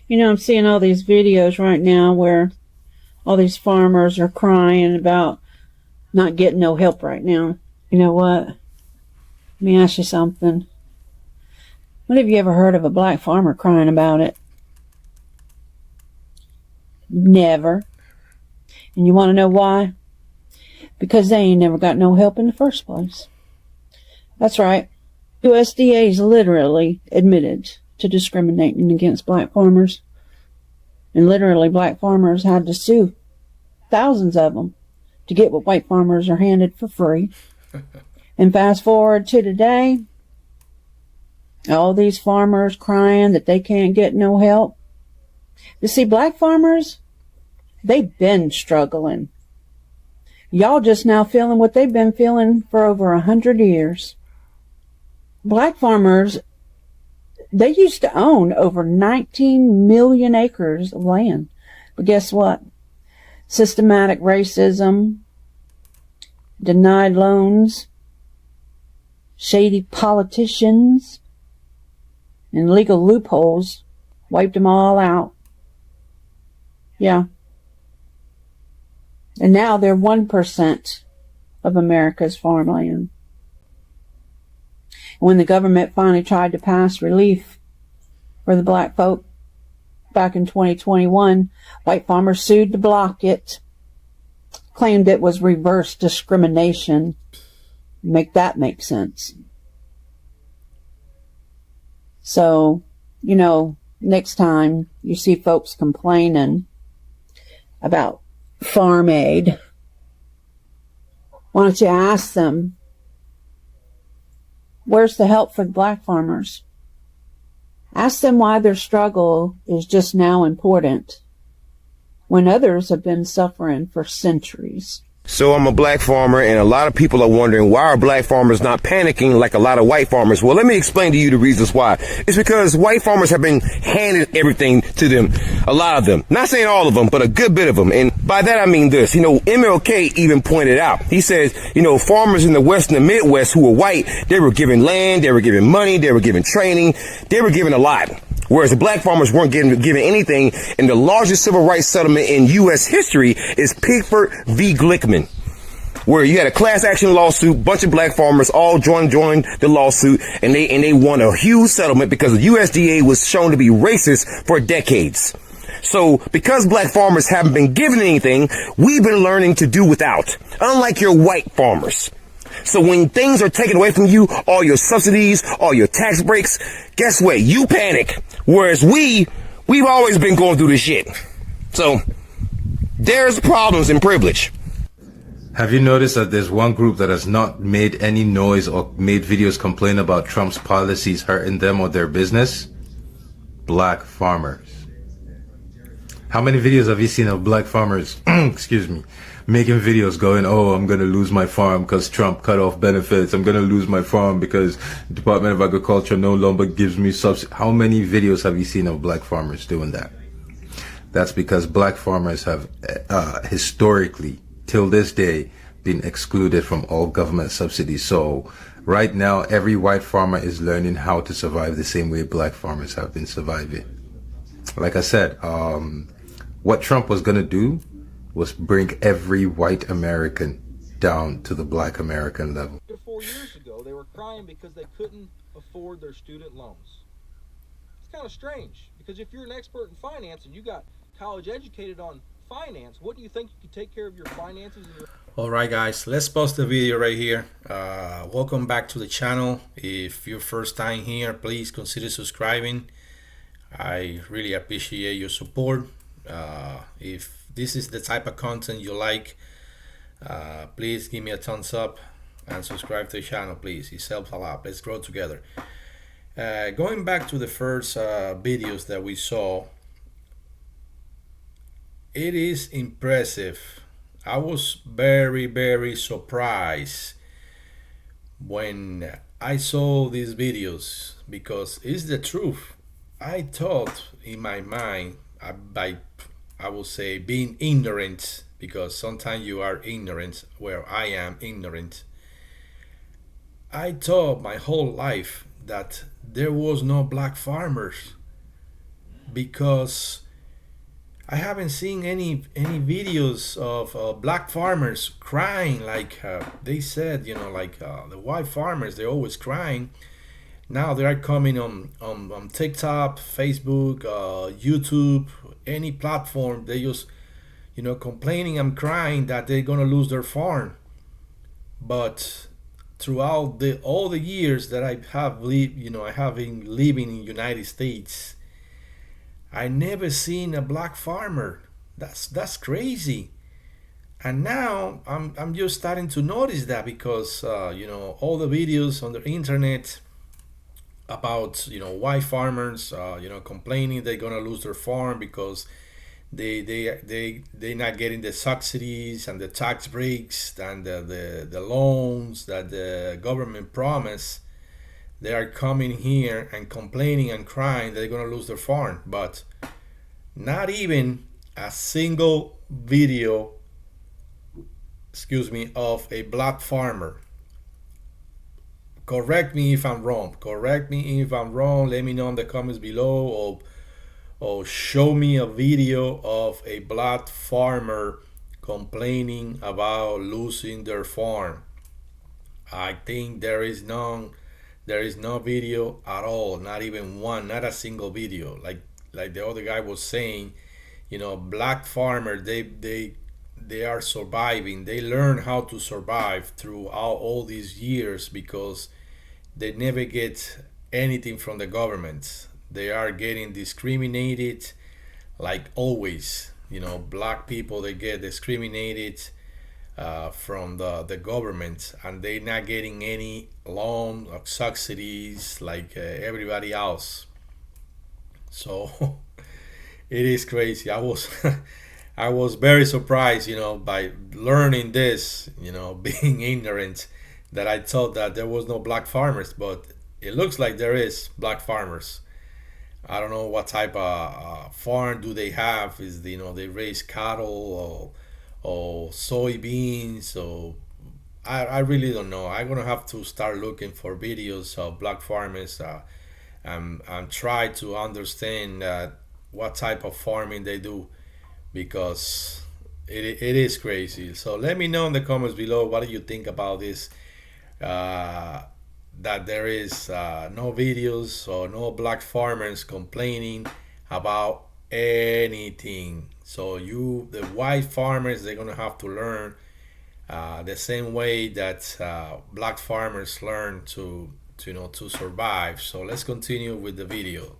You know, I'm seeing all these videos right now where all these farmers are crying about not getting no help right now. You know what? Let me ask you something. When have you ever heard of a black farmer crying about it? Never. And you want to know why? Because they ain't never got no help in the first place. That's right. USDA's literally admitted to discriminating against black farmers. And literally black farmers had to sue thousands of them to get what white farmers are handed for free. And fast forward to today, all these farmers crying that they can't get no help. You see, black farmers, they've been struggling. Y'all just now feeling what they've been feeling for over 100 years. Black farmers, they used to own over 19 million acres of land. But guess what? Systematic racism, denied loans, shady politicians, and legal loopholes wiped them all out. Yeah. And now they're 1% of America's farmland. When the government finally tried to pass relief for the black folk back in 2021, white farmers sued to block it, claimed it was reverse discrimination. Make that make sense. So, you know, next time you see folks complaining about farm aid, why don't you ask them, where's the help for the black farmers? Ask them why their struggle is just now important when others have been suffering for centuries. So I'm a black farmer, and a lot of people are wondering, why are black farmers not panicking like a lot of white farmers? Well, let me explain to you the reasons why. It's because white farmers have been handed everything to them, a lot of them. Not saying all of them, but a good bit of them. And by that I mean this. You know, MLK even pointed out, he says, you know, farmers in the West and the Midwest who were white, they were given land, they were given money, they were given training, they were given a lot. Whereas the black farmers weren't given anything, and the largest civil rights settlement in U.S. history is Pickford v. Glickman, where you had a class action lawsuit, bunch of black farmers all joined the lawsuit, and they won a huge settlement because the USDA was shown to be racist for decades. So because black farmers haven't been given anything, we've been learning to do without, unlike your white farmers. So when things are taken away from you, all your subsidies, all your tax breaks, guess what? You panic. Whereas we've always been going through this shit. So there's problems in privilege. Have you noticed that there's one group that has not made any noise or made videos complain about Trump's policies hurting them or their business? Black farmers. How many videos have you seen of black farmers, excuse me, making videos going, oh, I'm going to lose my farm because Trump cut off benefits. I'm going to lose my farm because Department of Agriculture no longer gives me subsidy. How many videos have you seen of black farmers doing that? That's because black farmers have historically, till this day, been excluded from all government subsidies. So right now, every white farmer is learning how to survive the same way black farmers have been surviving. Like I said, what Trump was going to do was bring every white American down to the black American level. 4 years ago, they were crying because they couldn't afford their student loans. It's kind of strange, because if you're an expert in finance and you got college educated on finance, wouldn't you think you could take care of your finances? All right, guys, let's pause the video right here. Welcome back to the channel. If you're first time here, please consider subscribing. I really appreciate your support. If this is the type of content you like, please give me a thumbs up and subscribe to the channel, please. It helps a lot. Let's grow together. Going back to the first videos that we saw, it is impressive. I was very surprised when I saw these videos, because it's the truth. I thought in my mind, I will say being ignorant, because sometimes you are ignorant, where I am ignorant. I thought my whole life that there was no black farmers. because I haven't seen any videos of black farmers crying like they said, like the white farmers, they're always crying. Now they are coming on TikTok, Facebook, YouTube, any platform. They just, complaining and crying that they're gonna lose their farm. But throughout all the years that I have lived, I have been living in United States, I never seen a black farmer. That's crazy. And now I'm just starting to notice that because all the videos on the internet about white farmers complaining they're gonna lose their farm because they're not getting the subsidies and the tax breaks and the loans that the government promised. They are coming here and complaining and crying they're gonna lose their farm, but not even a single video, of a black farmer. Correct me if I'm wrong. Let me know in the comments below, or show me a video of a black farmer complaining about losing their farm. I think there is no video at all, not even one, not a single video. Like the other guy was saying, black farmer, they are surviving. They learn how to survive throughout all these years because they never get anything from the government. They are getting discriminated like always. Black people, they get discriminated from the government, and they're not getting any loan or subsidies like everybody else. So it is crazy. I was I was very surprised, by learning this, being ignorant, that I thought that there was no black farmers, but it looks like there is black farmers. I don't know what type of farm do they have. Is they raise cattle or soybeans, or I really don't know. I'm gonna have to start looking for videos of black farmers and try to understand what type of farming they do, because it is crazy. So let me know in the comments below, what do you think about this, that there is no videos or no black farmers complaining about anything. So the white farmers, they're gonna have to learn the same way that black farmers learn to survive. So let's continue with the video.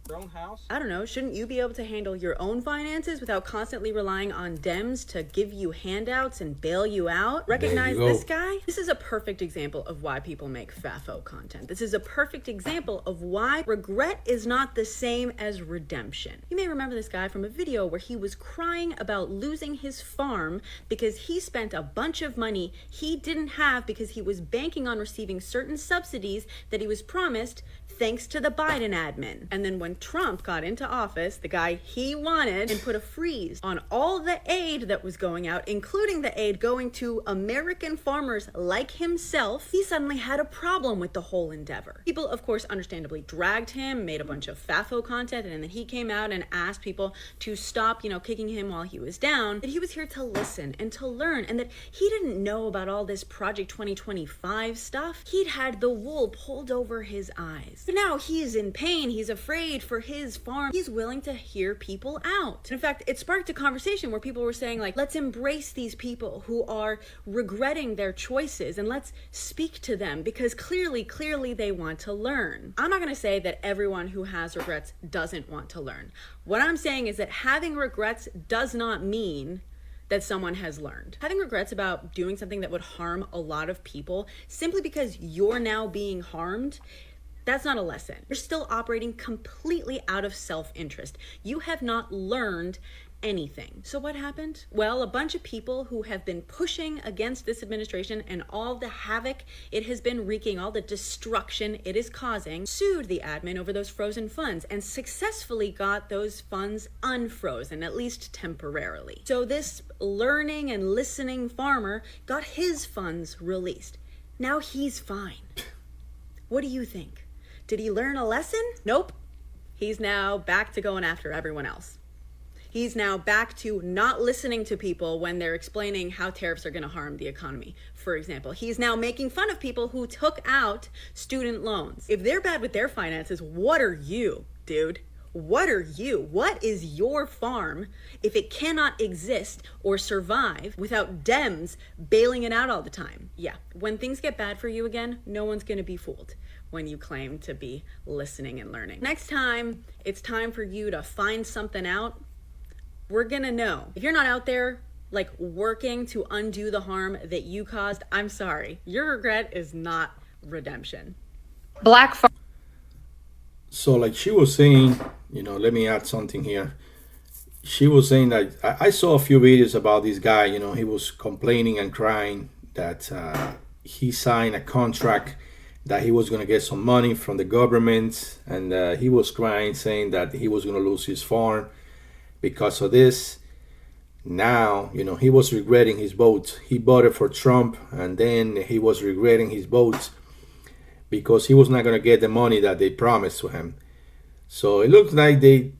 Your own house? I don't know, shouldn't you be able to handle your own finances without constantly relying on Dems to give you handouts and bail you out? Recognize this guy? This is a perfect example of why people make Fafo content. This is a perfect example of why regret is not the same as redemption. You may remember this guy from a video where he was crying about losing his farm because he spent a bunch of money he didn't have because he was banking on receiving certain subsidies that he was promised thanks to the Biden admin. And then when Trump got into office, the guy he wanted, and put a freeze on all the aid that was going out, including the aid going to American farmers like himself, he suddenly had a problem with the whole endeavor. People, of course, understandably dragged him, made a bunch of Fafo content, and then he came out and asked people to stop, kicking him while he was down, that he was here to listen and to learn, and that he didn't know about all this Project 2025 stuff. He'd had the wool pulled over his eyes. But now he is in pain, he's afraid for his farm, he's willing to hear people out. In fact, it sparked a conversation where people were saying, like, let's embrace these people who are regretting their choices and let's speak to them because clearly they want to learn. I'm not gonna say that everyone who has regrets doesn't want to learn. What I'm saying is that having regrets does not mean that someone has learned. Having regrets about doing something that would harm a lot of people simply because you're now being harmed, that's not a lesson. You're still operating completely out of self-interest. You have not learned anything. So what happened? Well, a bunch of people who have been pushing against this administration and all the havoc it has been wreaking, all the destruction it is causing, sued the admin over those frozen funds and successfully got those funds unfrozen, at least temporarily. So this learning and listening farmer got his funds released. Now he's fine. What do you think? Did he learn a lesson? Nope. He's now back to going after everyone else. He's now back to not listening to people when they're explaining how tariffs are going to harm the economy. For example, he's now making fun of people who took out student loans. If they're bad with their finances, what are you, dude? What are you? What is your farm if it cannot exist or survive without Dems bailing it out all the time? Yeah, when things get bad for you again, no one's going to be fooled when you claim to be listening and learning. Next time it's time for you to find something out, we're gonna know. If you're not out there like working to undo the harm that you caused, I'm sorry. Your regret is not redemption. So like she was saying, let me add something here. She was saying that I saw a few videos about this guy, he was complaining and crying that he signed a contract that he was going to get some money from the government, and he was crying saying that he was going to lose his farm because of this. Now, he was regretting his vote. He voted for Trump, and then he was regretting his vote because he was not going to get the money that they promised to him. So it looks like they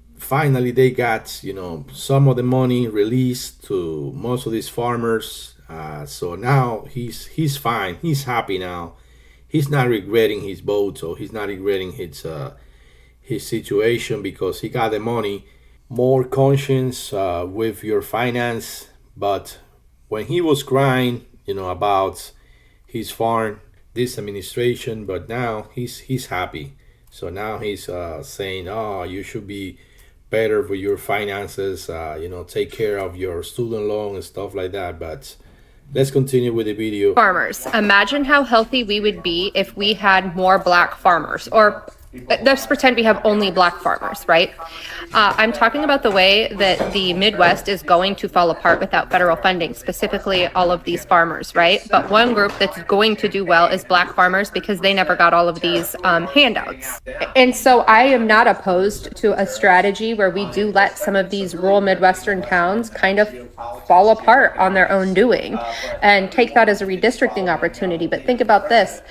got, some of the money released to most of these farmers. So now he's fine. He's happy now. He's not regretting his vote, or he's not regretting his situation because he got the money. More conscience with your finance. But when he was crying, about his farm, this administration, but now he's happy. So now he's saying, oh, you should be better with your finances, take care of your student loan and stuff like that. But let's continue with the video. Farmers. Imagine how healthy we would be if we had more black farmers, or let's pretend we have only black farmers, right? I'm talking about the way that the Midwest is going to fall apart without federal funding, specifically all of these farmers, right? But one group that's going to do well is black farmers because they never got all of these handouts. And so I am not opposed to a strategy where we do let some of these rural Midwestern towns kind of fall apart on their own doing and take that as a redistricting opportunity. But think about this.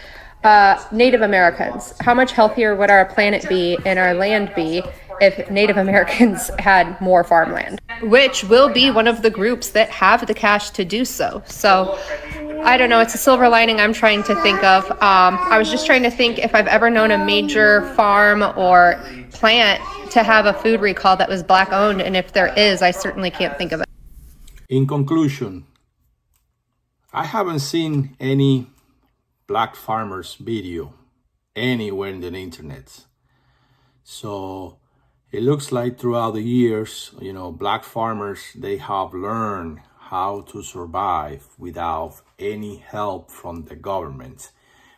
Native Americans, how much healthier would our planet be and our land be if Native Americans had more farmland, which will be one of the groups that have the cash to do so. So I don't know, it's a silver lining I'm trying to think of. I was just trying to think if I've ever known a major farm or plant to have a food recall that was black owned, and if there is, I certainly can't think of it. In conclusion, I haven't seen any black farmers video anywhere in the internet. So it looks like throughout the years, black farmers, they have learned how to survive without any help from the government,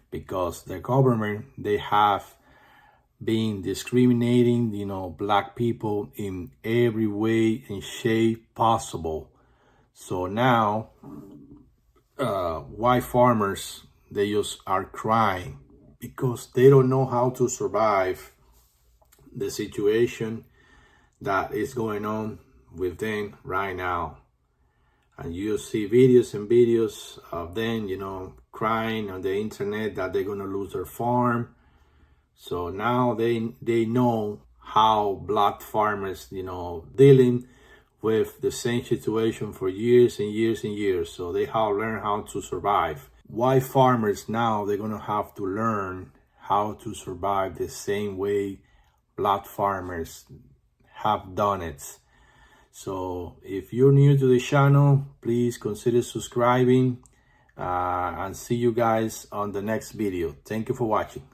because the government, they have been discriminating, black people in every way and shape possible. So now white farmers, they just are crying because they don't know how to survive the situation that is going on with them right now. And you see videos and videos of them, crying on the internet that they're going to lose their farm. So now they know how black farmers, dealing with the same situation for years and years and years. So they have learned how to survive. White farmers now, they're going to have to learn how to survive the same way black farmers have done it. So if you're new to the channel, please consider subscribing and see you guys on the next video. Thank you for watching.